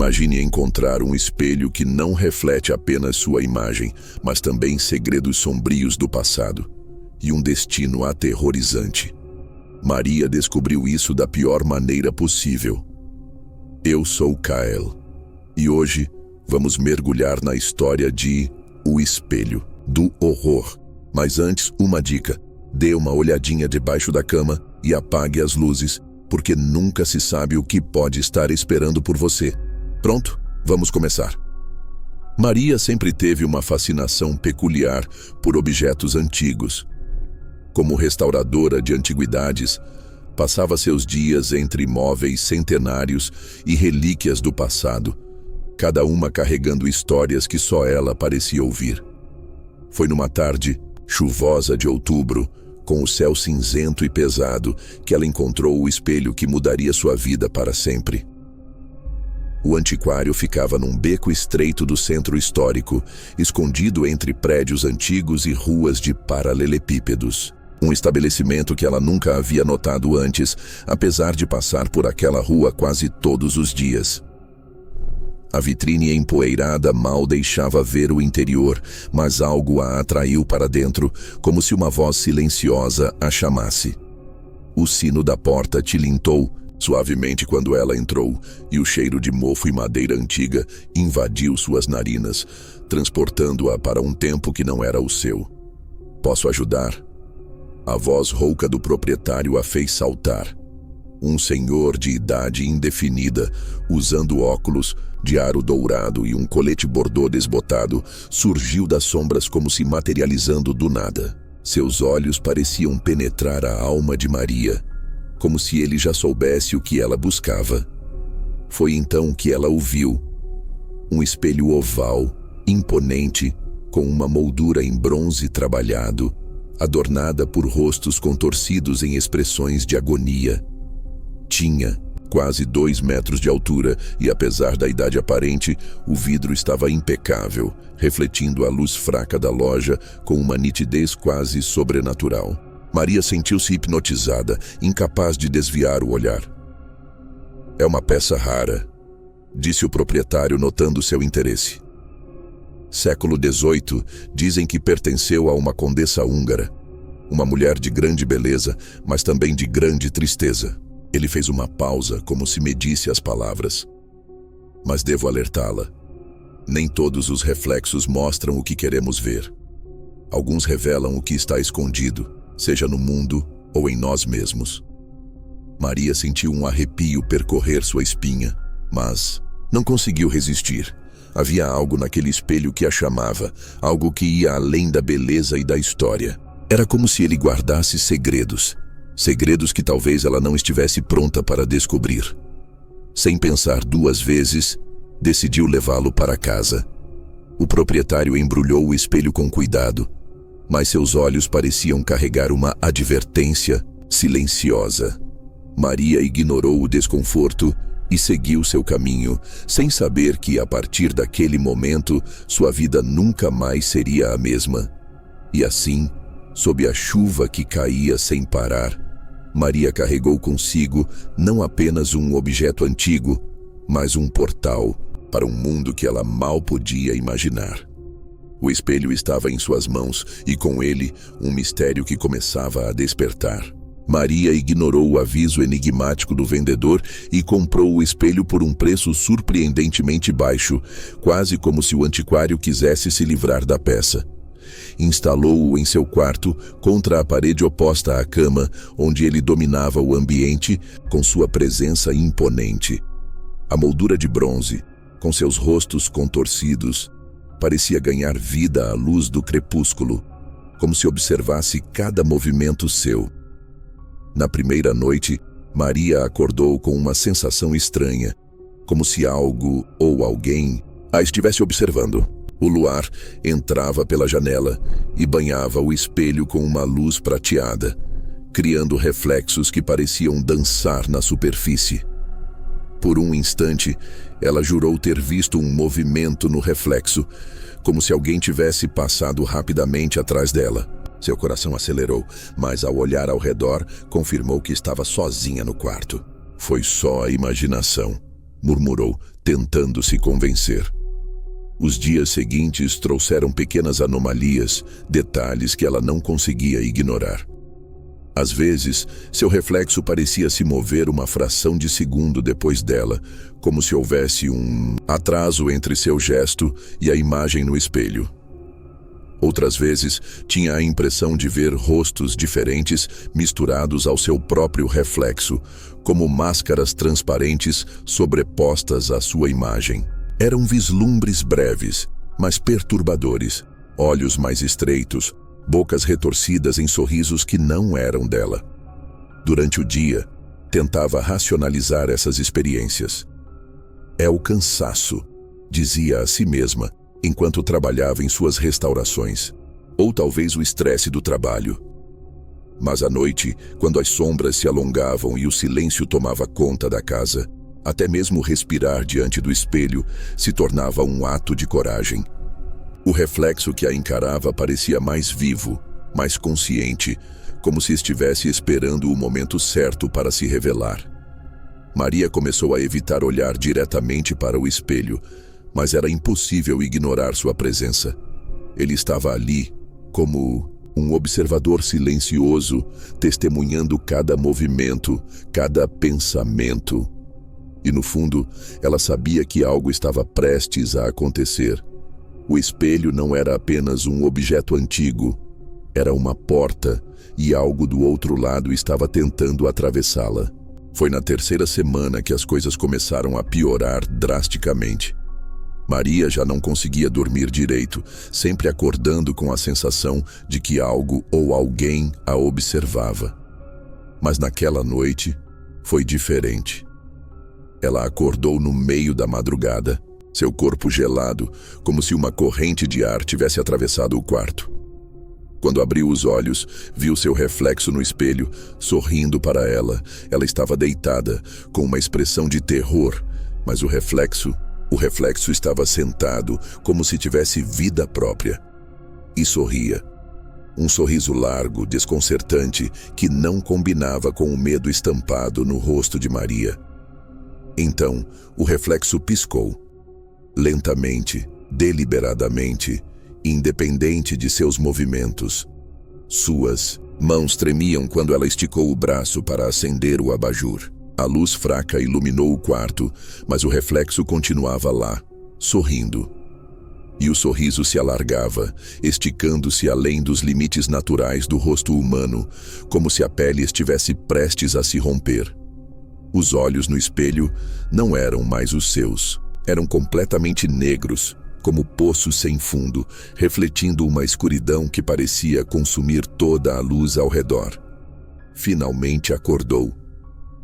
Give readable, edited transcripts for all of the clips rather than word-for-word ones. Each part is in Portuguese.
Imagine encontrar um espelho que não reflete apenas sua imagem, mas também segredos sombrios do passado e um destino aterrorizante. Maria descobriu isso da pior maneira possível. Eu sou Kyle, e hoje vamos mergulhar na história de O Espelho do Horror. Mas antes, uma dica: dê uma olhadinha debaixo da cama e apague as luzes, porque nunca se sabe o que pode estar esperando por você. Pronto? Vamos começar. Maria sempre teve uma fascinação peculiar por objetos antigos. Como restauradora de antiguidades, passava seus dias entre móveis centenários e relíquias do passado, cada uma carregando histórias que só ela parecia ouvir. Foi numa tarde chuvosa de outubro, com o céu cinzento e pesado, que ela encontrou o espelho que mudaria sua vida para sempre. O antiquário ficava num beco estreito do centro histórico, escondido entre prédios antigos e ruas de paralelepípedos. Um estabelecimento que ela nunca havia notado antes, apesar de passar por aquela rua quase todos os dias. A vitrine empoeirada mal deixava ver o interior, mas algo a atraiu para dentro, como se uma voz silenciosa a chamasse. O sino da porta tilintou suavemente quando ela entrou, e o cheiro de mofo e madeira antiga invadiu suas narinas, transportando-a para um tempo que não era o seu. "Posso ajudar?" A voz rouca do proprietário a fez saltar. Um senhor de idade indefinida, usando óculos de aro dourado e um colete bordô desbotado, surgiu das sombras como se materializando do nada. Seus olhos pareciam penetrar a alma de Maria, como se ele já soubesse o que ela buscava. Foi então que ela o viu. Um espelho oval, imponente, com uma moldura em bronze trabalhado, adornada por rostos contorcidos em expressões de agonia. Tinha quase 2 metros de altura e, apesar da idade aparente, o vidro estava impecável, refletindo a luz fraca da loja com uma nitidez quase sobrenatural. Maria sentiu-se hipnotizada, incapaz de desviar o olhar. "É uma peça rara", disse o proprietário, notando seu interesse. "Século XVIII, dizem que pertenceu a uma condessa húngara. Uma mulher de grande beleza, mas também de grande tristeza." Ele fez uma pausa, como se medisse as palavras. "Mas devo alertá-la. Nem todos os reflexos mostram o que queremos ver. Alguns revelam o que está escondido, seja no mundo ou em nós mesmos." Maria sentiu um arrepio percorrer sua espinha, mas não conseguiu resistir. Havia algo naquele espelho que a chamava, algo que ia além da beleza e da história. Era como se ele guardasse segredos que talvez ela não estivesse pronta para descobrir. Sem pensar 2 vezes, decidiu levá-lo para casa. O proprietário embrulhou o espelho com cuidado, mas seus olhos pareciam carregar uma advertência silenciosa. Maria ignorou o desconforto e seguiu seu caminho, sem saber que, a partir daquele momento, sua vida nunca mais seria a mesma. E assim, sob a chuva que caía sem parar, Maria carregou consigo não apenas um objeto antigo, mas um portal para um mundo que ela mal podia imaginar. O espelho estava em suas mãos e, com ele, um mistério que começava a despertar. Maria ignorou o aviso enigmático do vendedor e comprou o espelho por um preço surpreendentemente baixo, quase como se o antiquário quisesse se livrar da peça. Instalou-o em seu quarto, contra a parede oposta à cama, onde ele dominava o ambiente com sua presença imponente. A moldura de bronze, com seus rostos contorcidos, parecia ganhar vida à luz do crepúsculo, como se observasse cada movimento seu. Na primeira noite, Maria acordou com uma sensação estranha, como se algo ou alguém a estivesse observando. O luar entrava pela janela e banhava o espelho com uma luz prateada, criando reflexos que pareciam dançar na superfície. Por um instante, ela jurou ter visto um movimento no reflexo, como se alguém tivesse passado rapidamente atrás dela. Seu coração acelerou, mas ao olhar ao redor, confirmou que estava sozinha no quarto. "Foi só a imaginação", murmurou, tentando se convencer. Os dias seguintes trouxeram pequenas anomalias, detalhes que ela não conseguia ignorar. Às vezes, seu reflexo parecia se mover uma fração de segundo depois dela, como se houvesse um atraso entre seu gesto e a imagem no espelho. Outras vezes, tinha a impressão de ver rostos diferentes misturados ao seu próprio reflexo, como máscaras transparentes sobrepostas à sua imagem. Eram vislumbres breves, mas perturbadores, olhos mais estreitos, bocas retorcidas em sorrisos que não eram dela. Durante o dia, tentava racionalizar essas experiências. É o cansaço, dizia a si mesma, enquanto trabalhava em suas restaurações, ou talvez o estresse do trabalho. Mas à noite, quando as sombras se alongavam e o silêncio tomava conta da casa, até mesmo respirar diante do espelho se tornava um ato de coragem. O reflexo que a encarava parecia mais vivo, mais consciente, como se estivesse esperando o momento certo para se revelar. Maria começou a evitar olhar diretamente para o espelho, mas era impossível ignorar sua presença. Ele estava ali, como um observador silencioso, testemunhando cada movimento, cada pensamento. E no fundo, ela sabia que algo estava prestes a acontecer. O espelho não era apenas um objeto antigo, era uma porta, e algo do outro lado estava tentando atravessá-la. Foi na terceira semana que as coisas começaram a piorar drasticamente. Maria já não conseguia dormir direito, sempre acordando com a sensação de que algo ou alguém a observava. Mas naquela noite, foi diferente. Ela acordou no meio da madrugada, seu corpo gelado, como se uma corrente de ar tivesse atravessado o quarto. Quando abriu os olhos, viu seu reflexo no espelho, sorrindo para ela. Ela estava deitada, com uma expressão de terror, mas o reflexo estava sentado, como se tivesse vida própria. E sorria. Um sorriso largo, desconcertante, que não combinava com o medo estampado no rosto de Maria. Então, o reflexo piscou. Lentamente, deliberadamente, independente de seus movimentos. Suas mãos tremiam quando ela esticou o braço para acender o abajur. A luz fraca iluminou o quarto, mas o reflexo continuava lá, sorrindo. E o sorriso se alargava, esticando-se além dos limites naturais do rosto humano, como se a pele estivesse prestes a se romper. Os olhos no espelho não eram mais os seus. Eram completamente negros, como poços sem fundo, refletindo uma escuridão que parecia consumir toda a luz ao redor. Finalmente acordou,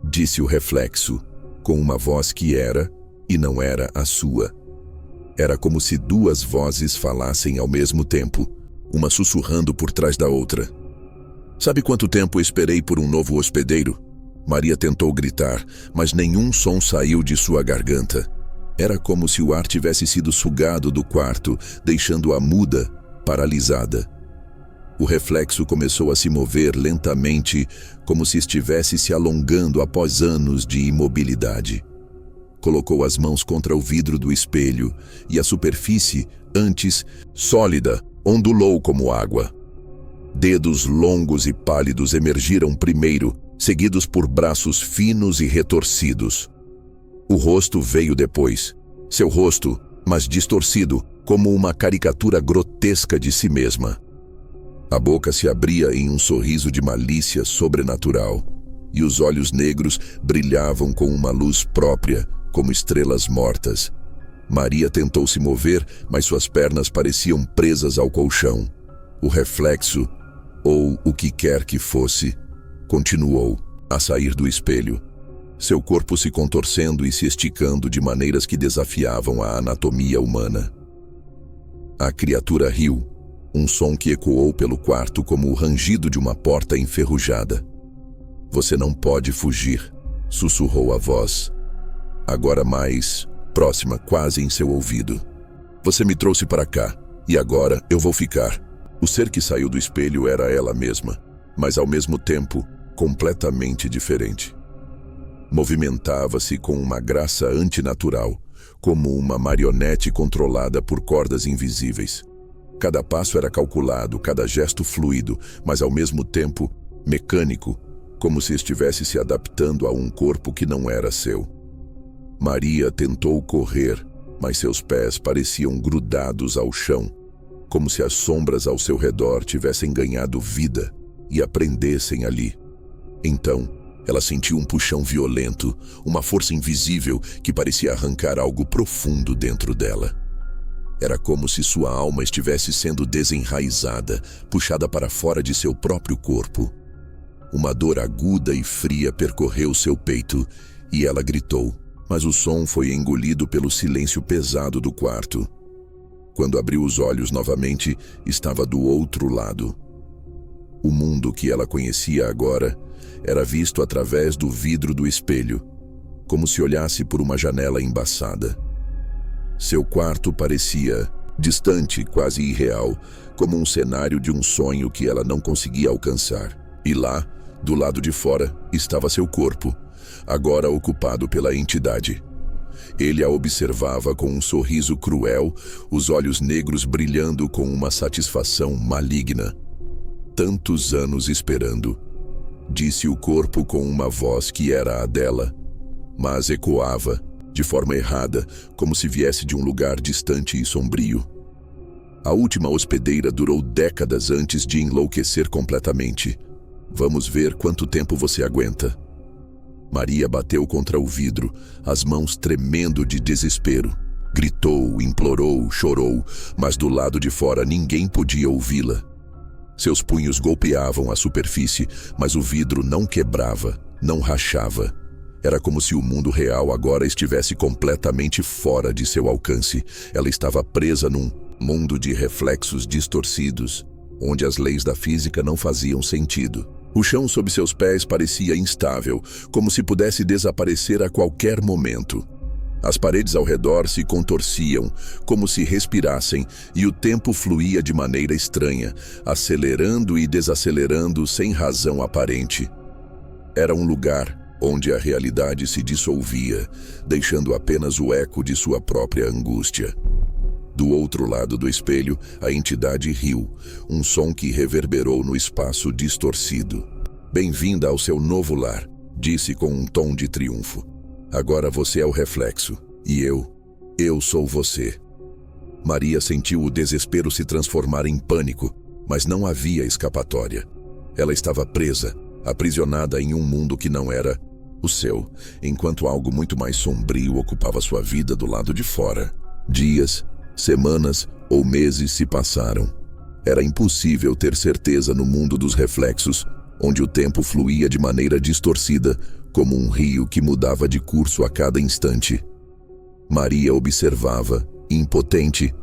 disse o reflexo, com uma voz que era e não era a sua. Era como se duas vozes falassem ao mesmo tempo, uma sussurrando por trás da outra. Sabe quanto tempo esperei por um novo hospedeiro? Maria tentou gritar, mas nenhum som saiu de sua garganta. Era como se o ar tivesse sido sugado do quarto, deixando-a muda, paralisada. O reflexo começou a se mover lentamente, como se estivesse se alongando após anos de imobilidade. Colocou as mãos contra o vidro do espelho e a superfície, antes sólida, ondulou como água. Dedos longos e pálidos emergiram primeiro, seguidos por braços finos e retorcidos. O rosto veio depois. Seu rosto, mas distorcido, como uma caricatura grotesca de si mesma. A boca se abria em um sorriso de malícia sobrenatural, e os olhos negros brilhavam com uma luz própria, como estrelas mortas. Maria tentou se mover, mas suas pernas pareciam presas ao colchão. O reflexo, ou o que quer que fosse, continuou a sair do espelho, seu corpo se contorcendo e se esticando de maneiras que desafiavam a anatomia humana. A criatura riu, um som que ecoou pelo quarto como o rangido de uma porta enferrujada. "Você não pode fugir", sussurrou a voz, agora mais próxima, quase em seu ouvido. "Você me trouxe para cá, e agora eu vou ficar." O ser que saiu do espelho era ela mesma, mas ao mesmo tempo completamente diferente. Movimentava-se com uma graça antinatural, como uma marionete controlada por cordas invisíveis. Cada passo era calculado, cada gesto fluido, mas ao mesmo tempo mecânico, como se estivesse se adaptando a um corpo que não era seu. Maria tentou correr, mas seus pés pareciam grudados ao chão, como se as sombras ao seu redor tivessem ganhado vida e a prendessem ali. Então, ela sentiu um puxão violento, uma força invisível que parecia arrancar algo profundo dentro dela. Era como se sua alma estivesse sendo desenraizada, puxada para fora de seu próprio corpo. Uma dor aguda e fria percorreu seu peito e ela gritou, mas o som foi engolido pelo silêncio pesado do quarto. Quando abriu os olhos novamente, estava do outro lado. O mundo que ela conhecia agora era visto através do vidro do espelho, como se olhasse por uma janela embaçada. Seu quarto parecia distante, quase irreal, como um cenário de um sonho que ela não conseguia alcançar. E lá, do lado de fora, estava seu corpo, agora ocupado pela entidade. Ele a observava com um sorriso cruel, os olhos negros brilhando com uma satisfação maligna. Tantos anos esperando, disse o corpo com uma voz que era a dela, mas ecoava, de forma errada, como se viesse de um lugar distante e sombrio. A última hospedeira durou décadas antes de enlouquecer completamente. Vamos ver quanto tempo você aguenta. Maria bateu contra o vidro, as mãos tremendo de desespero. Gritou, implorou, chorou, mas do lado de fora ninguém podia ouvi-la. Seus punhos golpeavam a superfície, mas o vidro não quebrava, não rachava. Era como se o mundo real agora estivesse completamente fora de seu alcance. Ela estava presa num mundo de reflexos distorcidos, onde as leis da física não faziam sentido. O chão sob seus pés parecia instável, como se pudesse desaparecer a qualquer momento. As paredes ao redor se contorciam, como se respirassem, e o tempo fluía de maneira estranha, acelerando e desacelerando sem razão aparente. Era um lugar onde a realidade se dissolvia, deixando apenas o eco de sua própria angústia. Do outro lado do espelho, a entidade riu, um som que reverberou no espaço distorcido. "Bem-vinda ao seu novo lar", disse com um tom de triunfo. "Agora você é o reflexo, e eu sou você." Maria sentiu o desespero se transformar em pânico, mas não havia escapatória. Ela estava presa, aprisionada em um mundo que não era o seu, enquanto algo muito mais sombrio ocupava sua vida do lado de fora. Dias, semanas ou meses se passaram. Era impossível ter certeza no mundo dos reflexos, onde o tempo fluía de maneira distorcida, como um rio que mudava de curso a cada instante. Maria observava, impotente,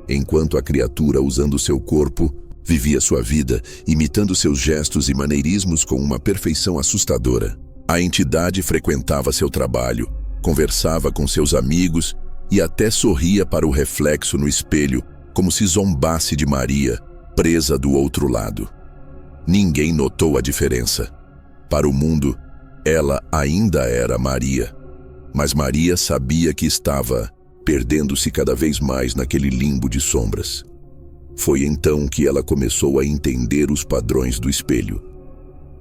enquanto a criatura, usando seu corpo, vivia sua vida, imitando seus gestos e maneirismos com uma perfeição assustadora. A entidade frequentava seu trabalho, conversava com seus amigos e até sorria para o reflexo no espelho, como se zombasse de Maria, presa do outro lado. Ninguém notou a diferença. Para o mundo, ela ainda era Maria, mas Maria sabia que estava perdendo-se cada vez mais naquele limbo de sombras. Foi então que ela começou a entender os padrões do espelho.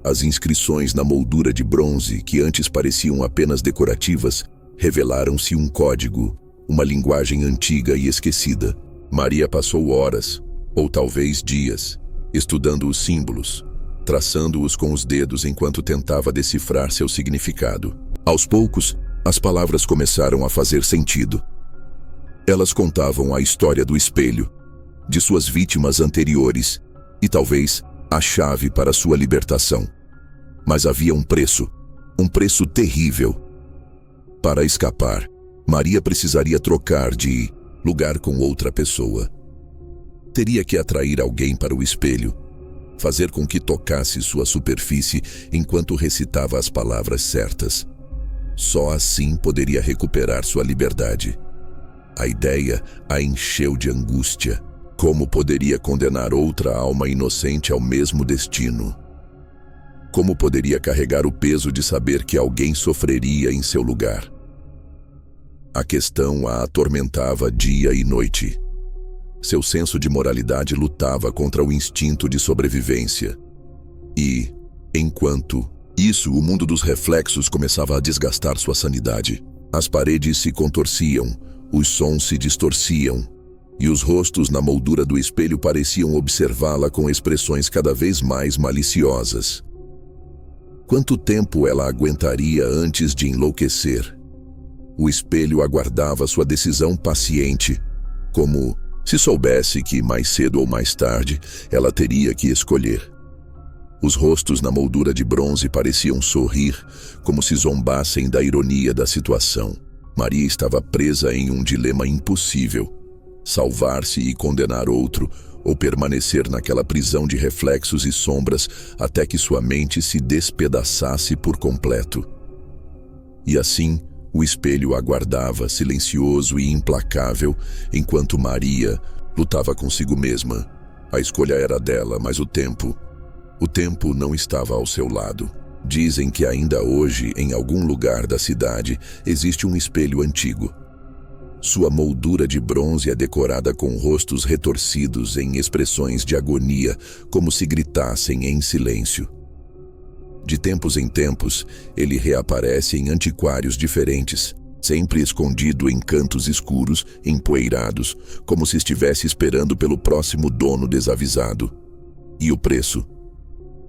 As inscrições na moldura de bronze, que antes pareciam apenas decorativas, revelaram-se um código, uma linguagem antiga e esquecida. Maria passou horas, ou talvez dias, estudando os símbolos, traçando-os com os dedos enquanto tentava decifrar seu significado. Aos poucos, as palavras começaram a fazer sentido. Elas contavam a história do espelho, de suas vítimas anteriores e talvez a chave para sua libertação. Mas havia um preço terrível. Para escapar, Maria precisaria trocar de lugar com outra pessoa. Teria que atrair alguém para o espelho, fazer com que tocasse sua superfície enquanto recitava as palavras certas. Só assim poderia recuperar sua liberdade. A ideia a encheu de angústia. Como poderia condenar outra alma inocente ao mesmo destino? Como poderia carregar o peso de saber que alguém sofreria em seu lugar? A questão a atormentava dia e noite. Seu senso de moralidade lutava contra o instinto de sobrevivência. E, enquanto isso, o mundo dos reflexos começava a desgastar sua sanidade. As paredes se contorciam, os sons se distorciam, e os rostos na moldura do espelho pareciam observá-la com expressões cada vez mais maliciosas. Quanto tempo ela aguentaria antes de enlouquecer? O espelho aguardava sua decisão paciente, como se soubesse que, mais cedo ou mais tarde, ela teria que escolher. Os rostos na moldura de bronze pareciam sorrir, como se zombassem da ironia da situação. Maria estava presa em um dilema impossível: salvar-se e condenar outro, ou permanecer naquela prisão de reflexos e sombras até que sua mente se despedaçasse por completo. E assim, o espelho aguardava, silencioso e implacável, enquanto Maria lutava consigo mesma. A escolha era dela, mas o tempo não estava ao seu lado. Dizem que ainda hoje, em algum lugar da cidade, existe um espelho antigo. Sua moldura de bronze é decorada com rostos retorcidos em expressões de agonia, como se gritassem em silêncio. De tempos em tempos, ele reaparece em antiquários diferentes, sempre escondido em cantos escuros, empoeirados, como se estivesse esperando pelo próximo dono desavisado. E o preço?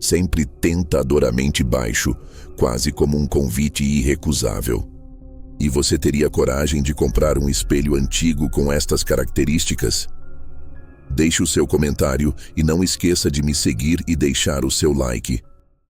Sempre tentadoramente baixo, quase como um convite irrecusável. E você teria coragem de comprar um espelho antigo com estas características? Deixe o seu comentário e não esqueça de me seguir e deixar o seu like.